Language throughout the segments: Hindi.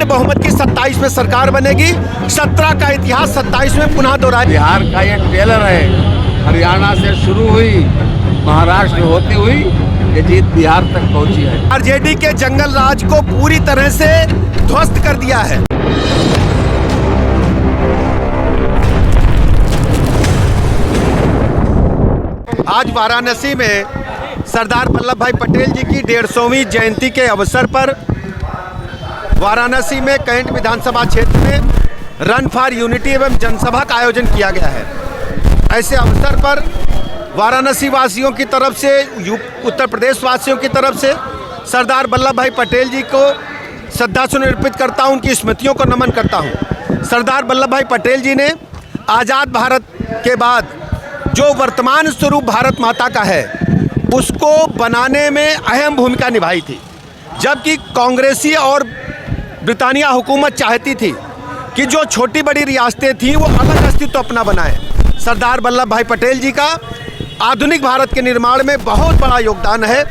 बहुमत की 27 में सरकार बनेगी। 17 का इतिहास 27 में पुनः दोहराएगा। बिहार का ये ट्रेलर है, हरियाणा से शुरू हुई, महाराष्ट्र होती हुई ये जीत बिहार तक पहुंची है। आरजेडी के जंगल राज को पूरी तरह से ध्वस्त कर दिया है। आज वाराणसी में सरदार वल्लभ भाई पटेल जी की 150वीं जयंती के अवसर पर वाराणसी में कैंट विधानसभा क्षेत्र में रन फॉर यूनिटी एवं जनसभा का आयोजन किया गया है। ऐसे अवसर पर वाराणसी वासियों की तरफ से, उत्तर प्रदेश वासियों की तरफ से सरदार वल्लभ भाई पटेल जी को श्रद्धासुमन अर्पित करता हूं, उनकी स्मृतियों को नमन करता हूं। सरदार वल्लभ भाई पटेल जी ने आज़ाद भारत के बाद जो वर्तमान स्वरूप भारत माता का है उसको बनाने में अहम भूमिका निभाई थी। जबकि कांग्रेसी और ब्रिटानिया हुकूमत चाहती थी कि जो छोटी बड़ी रियासतें थीं वो अलग अस्तित्व अपना बनाएं। सरदार वल्लभ भाई पटेल जी का आधुनिक भारत के निर्माण में बहुत बड़ा योगदान है।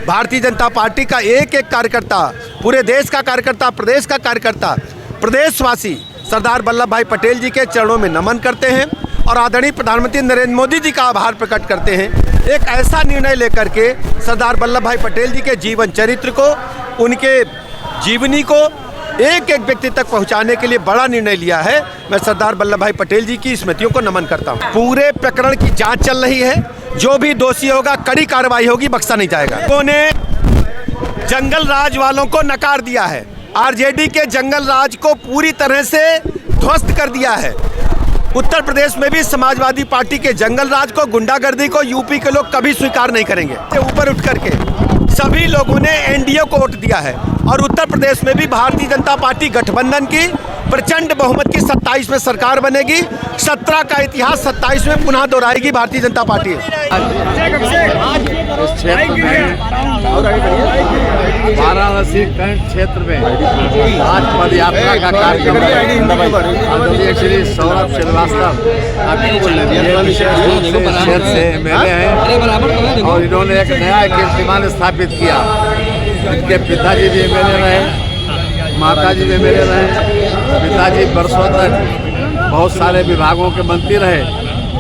भारतीय जनता पार्टी का एक एक कार्यकर्ता, पूरे देश का कार्यकर्ता, प्रदेश का कार्यकर्ता, प्रदेशवासी सरदार वल्लभ भाई पटेल जी के चरणों में नमन करते हैं और आदरणीय प्रधानमंत्री नरेंद्र मोदी जी का आभार प्रकट करते हैं। एक ऐसा निर्णय लेकर के सरदार वल्लभ भाई पटेल जी के जीवन चरित्र को, उनके जीवनी को एक एक व्यक्ति तक पहुंचाने के लिए बड़ा निर्णय लिया है। मैं सरदार वल्लभ भाई पटेल जी की स्मृतियों को नमन करता हूं। पूरे प्रकरण की जांच चल रही है, जो भी दोषी होगा कड़ी कार्रवाई होगी, बख्शा नहीं जाएगा। उन्होंने जंगल राज वालों को नकार दिया है, आरजेडी के जंगल राज को पूरी तरह से ध्वस्त कर दिया है। उत्तर प्रदेश में भी समाजवादी पार्टी के जंगल राज को, गुंडागर्दी को यूपी के लोग कभी स्वीकार नहीं करेंगे। ऊपर उठ करके सभी लोगों ने एनडीए को वोट दिया है और उत्तर प्रदेश में भी भारतीय जनता पार्टी गठबंधन की प्रचंड बहुमत की 27 में सरकार बनेगी। 17 का इतिहास 27 में पुनः दोहराएगी भारतीय जनता पार्टी। इस क्षेत्र में वाराणसी कैंट क्षेत्र में आज पद यात्रा का कार्यक्रम है। श्री सौरभ श्रीवास्तव क्षेत्र से एमएलए हैं और इन्होंने एक नया कीर्तिमान स्थापित किया। इनके पिताजी भी एमएलए रहे, माताजी भी एमएलए रहे, पिताजी वर्षों तक बहुत सारे विभागों के मंत्री रहे।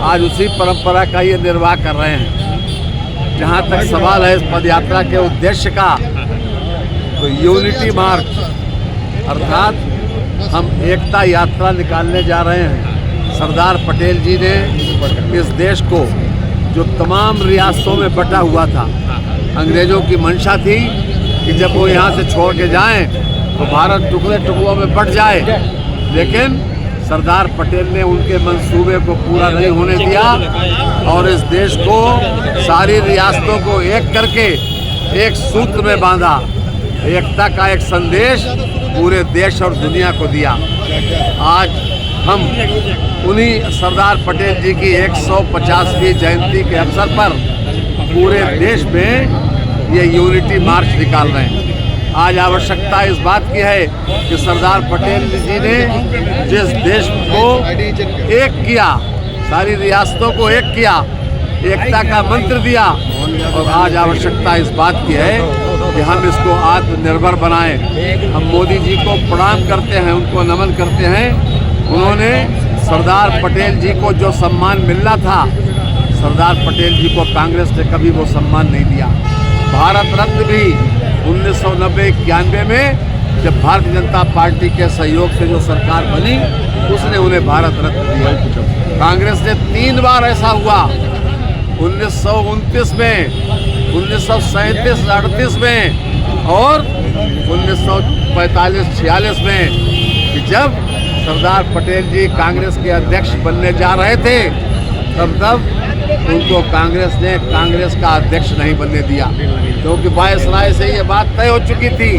आज उसी परंपरा का ये निर्वाह कर रहे हैं। जहाँ तक सवाल है इस पदयात्रा के उद्देश्य का, तो यूनिटी मार्च अर्थात हम एकता यात्रा निकालने जा रहे हैं। सरदार पटेल जी ने इस देश को, जो तमाम रियासतों में बटा हुआ था, अंग्रेज़ों की मंशा थी कि जब वो यहाँ से छोड़ के जाएं तो भारत टुकड़े टुकड़ों में बट जाए, लेकिन सरदार पटेल ने उनके मंसूबे को पूरा नहीं होने दिया और इस देश को, सारी रियासतों को एक करके एक सूत्र में बांधा। एकता का एक संदेश पूरे देश और दुनिया को दिया। आज हम उन्हीं सरदार पटेल जी की 150वीं जयंती के अवसर पर पूरे देश में ये यूनिटी मार्च निकाल रहे हैं। आज आवश्यकता इस बात की है कि सरदार पटेल जी ने जिस देश को एक किया, सारी रियासतों को एक किया, एकता का मंत्र दिया, और आज आवश्यकता इस बात की है कि हम इसको आत्मनिर्भर बनाएं। हम मोदी जी को प्रणाम करते हैं, उनको नमन करते हैं। उन्होंने सरदार पटेल जी को जो सम्मान मिलना था, सरदार पटेल जी को कांग्रेस ने कभी वो सम्मान नहीं दिया। भारत रत्न भी 1990-91 में जब भारतीय जनता पार्टी के सहयोग से जो सरकार बनी, उसने उन्हें भारत रत्न दिया। कांग्रेस ने 3 बार ऐसा हुआ, 1929 में, 1937-38 में और 1945-46 में, कि जब सरदार पटेल जी कांग्रेस के अध्यक्ष बनने जा रहे थे, तब उनको कांग्रेस ने कांग्रेस का अध्यक्ष नहीं बनने दिया, क्योंकि वायसराय से ये बात तय हो चुकी थी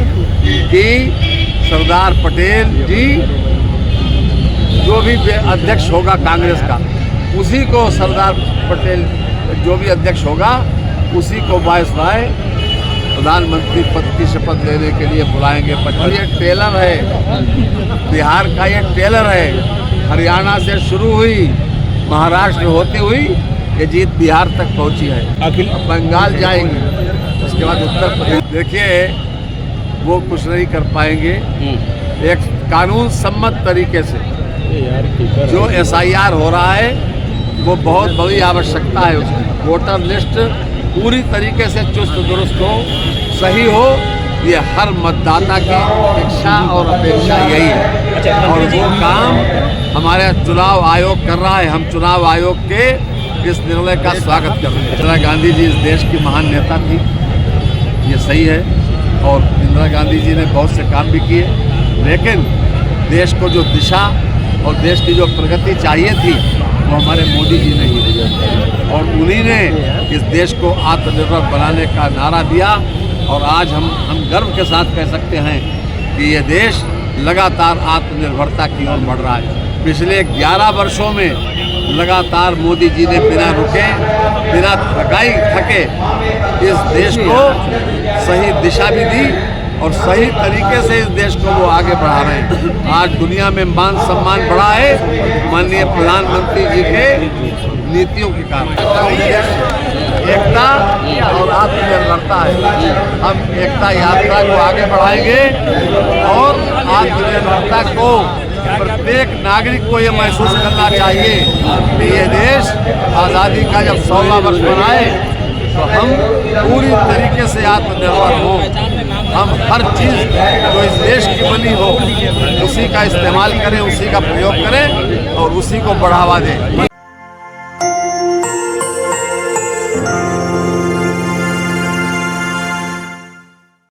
कि सरदार पटेल जी जो भी अध्यक्ष होगा कांग्रेस का, उसी को सरदार पटेल जो भी अध्यक्ष होगा, उसी को वायसराय प्रधानमंत्री पद की शपथ लेने के लिए बुलाएंगे। ये ट्रेलर है, बिहार का ये ट्रेलर है। हरियाणा से शुरू हुई, महाराष्ट्र होती हुई ये जीत बिहार तक पहुंची है। अब बंगाल जाएंगे, उसके बाद उत्तर प्रदेश। देखिए, वो कुछ नहीं कर पाएंगे। एक कानून सम्मत तरीके से जो SIR हो रहा है वो बहुत बड़ी आवश्यकता है उसकी। वोटर लिस्ट पूरी तरीके से चुस्त दुरुस्त हो, सही हो, ये हर मतदाता की इच्छा और अपेक्षा यही है और वो काम हमारे चुनाव आयोग कर रहा है। हम चुनाव आयोग के इस निर्णय का स्वागत कर रहे हैं। इंदिरा गांधी जी इस देश की महान नेता थी, ये सही है, और इंदिरा गांधी जी ने बहुत से काम भी किए, लेकिन देश को जो दिशा और देश की जो प्रगति चाहिए थी वो हमारे मोदी जी ने ही दी और उन्हीं ने इस देश को आत्मनिर्भर बनाने का नारा दिया। और आज हम गर्व के साथ कह सकते हैं कि ये देश लगातार आत्मनिर्भरता की ओर बढ़ रहा है। पिछले 11 वर्षों में लगातार मोदी जी ने बिना रुके, बिना थके इस देश को सही दिशा भी दी और सही तरीके से इस देश को वो आगे बढ़ा रहे हैं। आज दुनिया में मान सम्मान बढ़ा है माननीय प्रधानमंत्री जी के नीतियों के कारण। एकता और आत्मनिर्भरता है। हम एकता यात्रा को आगे बढ़ाएंगे और आत्मनिर्भरता को प्रत्येक नागरिक को ये महसूस करना चाहिए कि ये देश आज़ादी का जब 16वां वर्ष मनाए तो हम पूरी तरीके से आत्मनिर्भर हों। हम हर चीज़ जो इस देश की बनी हो उसी का इस्तेमाल करें, उसी का प्रयोग करें और उसी को बढ़ावा दें।